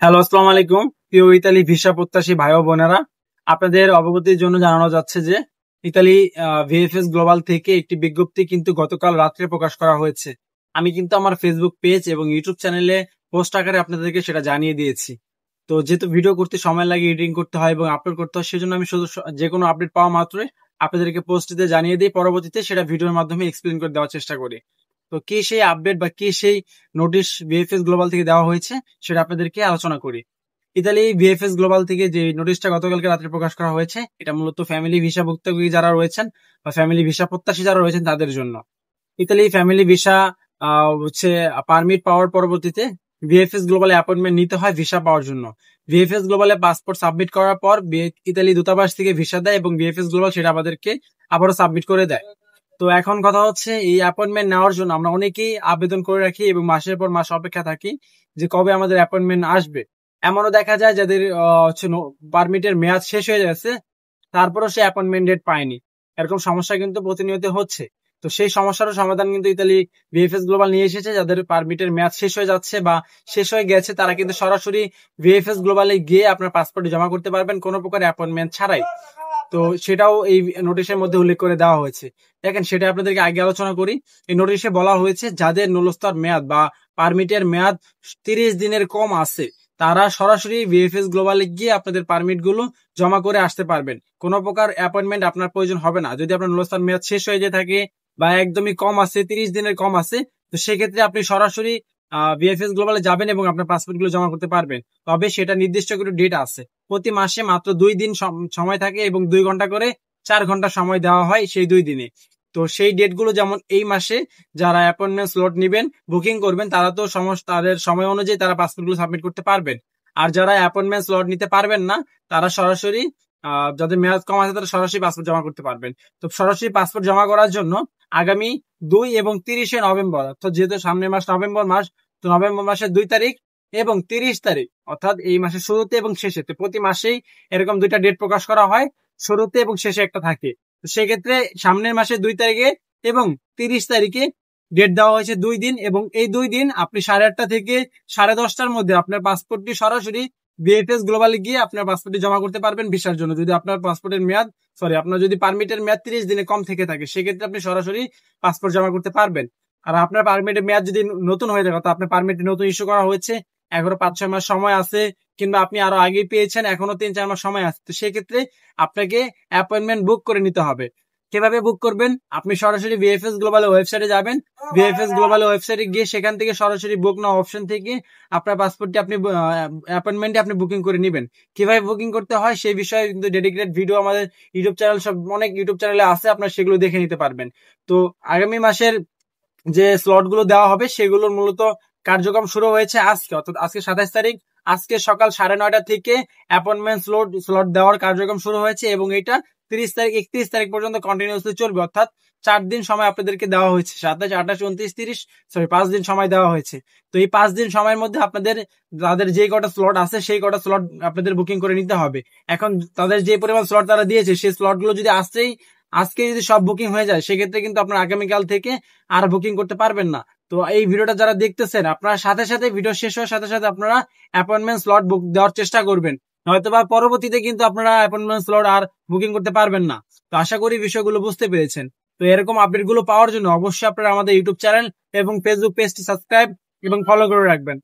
Hello, আসসালামু আলাইকুম। প্রিয় ইতালি ভিসা প্রত্যাশী ভাই ও বোনেরা, আপনাদের অবগতির জন্য জানানো যাচ্ছে যে ইতালি ভিএফএস গ্লোবাল থেকে একটি বিজ্ঞপ্তি কিন্তু গতকাল রাত্রে প্রকাশ করা হয়েছে। আমি কিন্তু আমার ফেসবুক পেজ এবং ইউটিউব চ্যানেলে পোস্ট আকারে আপনাদেরকে সেটা জানিয়ে দিয়েছি। তো যেহেতু ভিডিও করতে সময় লাগে, এডিটিং করতে হয় এবং আপলোড করতে হয়, সেজন্য আমি শুধু যে কোনো আপডেট পাওয়া মাত্রই আপনাদেরকে পোস্ট দিতে জানিয়ে দিই, পরবর্তীতে সেটা ভিডিওর মাধ্যমে এক্সপ্লেন করে দেওয়ার চেষ্টা করি। তো কি সেই আপডেট বা কি সেই নোটিশ ভিএফএস গ্লোবাল থেকে দেওয়া হয়েছে সেটা আপনাদেরকে আলোচনা করি। ইতালি ভিএফএস গ্লোবাল থেকে যে নোটিশটা গতকালকে রাত্রে প্রকাশ করা হয়েছে, এটা মূলত ফ্যামিলি ভিসা ভুক্তভোগী যারা রয়েছেন বা ফ্যামিলি ভিসা প্রত্যাশী যারা রয়েছেন তাদের জন্য। ইতালি ফ্যামিলি ভিসা হচ্ছে পারমিট পাওয়ার পরবর্তীতে ভিএফএস গ্লোবালে অ্যাপয়েন্টমেন্ট নিতে হয় ভিসা পাওয়ার জন্য। ভিএফএস গ্লোবালে পাসপোর্ট সাবমিট করার পর ইতালি দূতাবাস থেকে ভিসা দেয় এবং ভিএফএস গ্লোবাল সেটা আমাদেরকে আবারও সাবমিট করে দেয়। তো এখন কথা হচ্ছে, এই অ্যাপয়েন্টমেন্ট নেওয়ার জন্য আমরা অনেকেই আবেদন করে রাখি এবং মাসের পর মাস অপেক্ষা থাকি যে কবে আমাদের অ্যাপয়েন্টমেন্ট আসবে। এমনও দেখা যায় যাদের হচ্ছে পারমিটের মেয়াদ শেষ হয়ে গেছে, তারপরও সে অ্যাপয়েন্টমেন্ট ডেট পায়নি। এরকম সমস্যা কিন্তু প্রতিনিয়ত হচ্ছে। তো সেই সমস্যারও সমাধান কিন্তু ইতালি ভিএফএস গ্লোবাল নিয়ে এসেছে। যাদের পারমিটের মেয়াদ শেষ হয়ে যাচ্ছে বা শেষ হয়ে গেছে, তারা কিন্তু সরাসরি ভিএফএস গ্লোবালে গিয়ে আপনার পাসপোর্ট জমা করতে পারবেন কোনো প্রকার অ্যাপয়েন্টমেন্ট ছাড়াই। তো সেটাও এই নোটিশের মধ্যে উল্লেখ করে দেওয়া হয়েছে। দেখেন, সেটা আপনাদেরকে আগে আলোচনা করি। এই নোটিশে বলা হয়েছে যাদের নুলস্তর মেয়াদ বা পারমিটের মেয়াদ 30 দিনের কম আছে, তারা সরাসরি ভিএফএস গ্লোবালে গিয়ে আপনাদের পারমিট গুলো জমা করে আসতে পারবেন। কোনো প্রকার অ্যাপয়েন্টমেন্ট আপনার প্রয়োজন হবে না। যদি আপনার নুলস্তর মেয়াদ শেষ হয়ে যেয়ে থাকে বা একদমই কম আছে, 30 দিনের কম আছে, তো সেক্ষেত্রে আপনি সরাসরি ভিএফএস গ্লোবালে যাবেন এবং আপনার পাসপোর্ট গুলো জমা করতে পারবেন। তবে সেটা নির্দিষ্ট করে ডেট আছে। প্রতি মাসে মাত্র 2 দিন সময় থাকে এবং 2 ঘন্টা করে 4 ঘন্টা সময় দেওয়া হয় সেই 2 দিনে। তো সেই ডেটগুলো যেমন এই মাসে যারা অ্যাপয়েন্টমেন্ট স্লট নিবেন, বুকিং করবেন, তারা তো তাদের সময় অনুযায়ী তারা পাসপোর্টগুলো সাবমিট করতে পারবেন। আর যারা অ্যাপয়েন্টমেন্ট স্লট নিতে পারবেন না, তারা সরাসরি যাদের মেয়াদ কম আছে তারা সরাসরি পাসপোর্ট জমা করতে পারবেন। তো সরাসরি পাসপোর্ট জমা করার জন্য আগামী 2 এবং 30শে নভেম্বর, অর্থাৎ যেহেতু সামনের মাস নভেম্বর মাস, তো নভেম্বর মাসের 2 তারিখ এবং 30 তারিখ, অর্থাৎ এই মাসের শুরুতে এবং শেষে, তো প্রতি মাসেই এরকম 2টা ডেট প্রকাশ করা হয়, শুরুতে এবং শেষে একটা থাকে। তো সেক্ষেত্রে সামনের মাসের 2 তারিখে এবং 30 তারিখে ডেট দেওয়া হয়েছে 2 দিন, এবং এই 2 দিন আপনি 8:30 থেকে 10:30টার মধ্যে আপনার পাসপোর্টটি সরাসরি ভিএফএস গ্লোবালে গিয়ে আপনার পাসপোর্টটি জমা করতে পারবেন ভিসার জন্য। যদি আপনার পাসপোর্টের মেয়াদ আপনার যদি পারমিটের মেয়াদ 30 দিনে কম থেকে থাকে, সেক্ষেত্রে আপনি সরাসরি পাসপোর্ট জমা করতে পারবেন। আর আপনার পারমিটের মেয়াদ যদি নতুন হয়ে থাকে, তো আপনার পারমিট নতুন ইস্যু করা হয়েছে, এখনো 5-6 মাস সময় আছে, কিংবা আপনি আরো আগে পেয়েছেন, এখনো 3-4 মাস সময় আছে, তো সেক্ষেত্রে আপনাকে অ্যাপয়েন্টমেন্ট বুক করে নিতে হবে। কিভাবে বুক করবেন? আপনি সরাসরি ভিএফএস গ্লোবালের ওয়েবসাইটে যাবেন। ভিএফএস গ্লোবালের ওয়েবসাইটে গিয়ে সেখান থেকে সরাসরি বুক নাও অপশন থেকে আপনার পাসপোর্টটি আপনি অ্যাপয়েন্টমেন্টে আপনি বুকিং করে নেবেন। কিভাবে বুকিং করতে হয় সেই বিষয়ে কিন্তু ডেডিকেটেড ভিডিও আমাদের ইউটিউব চ্যানেল, সব অনেক ইউটিউব চ্যানেলে আছে, আপনার সেগুলো দেখে নিতে পারবেন। তো আগামী মাসের যে স্লট গুলো দেওয়া হবে সেগুলোর মূলত কার্যক্রম শুরু হয়েছে আজকে, অর্থাৎ আজকে 27 তারিখ। আজকে সকাল 9:30 থেকে অ্যাপয়েন্টমেন্ট স্লট দেওয়ার কার্যক্রম শুরু হয়েছে এবং এটা 30 তারিখ 31 তারিখ পর্যন্ত কন্টিনিউসলি চলবে, অর্থাৎ 4 দিন সময় আপনাদেরকে দেওয়া হয়েছে। 27, 28, 29, 30, 5 দিন সময় দেওয়া হয়েছে। তো এই 5 দিন সময়ের মধ্যে আপনাদের তাদের যে কটা স্লট আছে সেই কটা স্লট আপনাদের বুকিং করে নিতে হবে। এখন তাদের যে পরিমাণ স্লট তারা দিয়েছে, সেই স্লট গুলো যদি আজকে যদি সব বুকিং হয়ে যায়, সেক্ষেত্রে কিন্তু আপনার আগামীকাল থেকে আর বুকিং করতে পারবেন না। তো এই ভিডিওটা যারা দেখতেছেন, আপনারা সাথে সাথে ভিডিও শেষ হওয়ার সাথে সাথে আপনারা অ্যাপয়েন্টমেন্ট স্লট বুক দেওয়ার চেষ্টা করবেন, নয়তো বা পরবর্তীতে কিন্তু আপনারা অ্যাপয়েন্টমেন্ট স্লট আর বুকিং করতে পারবেন না। তো আশা করি বিষয়গুলো বুঝতে পেরেছেন। তো এরকম আপডেট গুলো পাওয়ার জন্য অবশ্যই আপনারা আমাদের ইউটিউব চ্যানেল এবং ফেসবুক পেজটি সাবস্ক্রাইব এবং ফলো করে রাখবেন।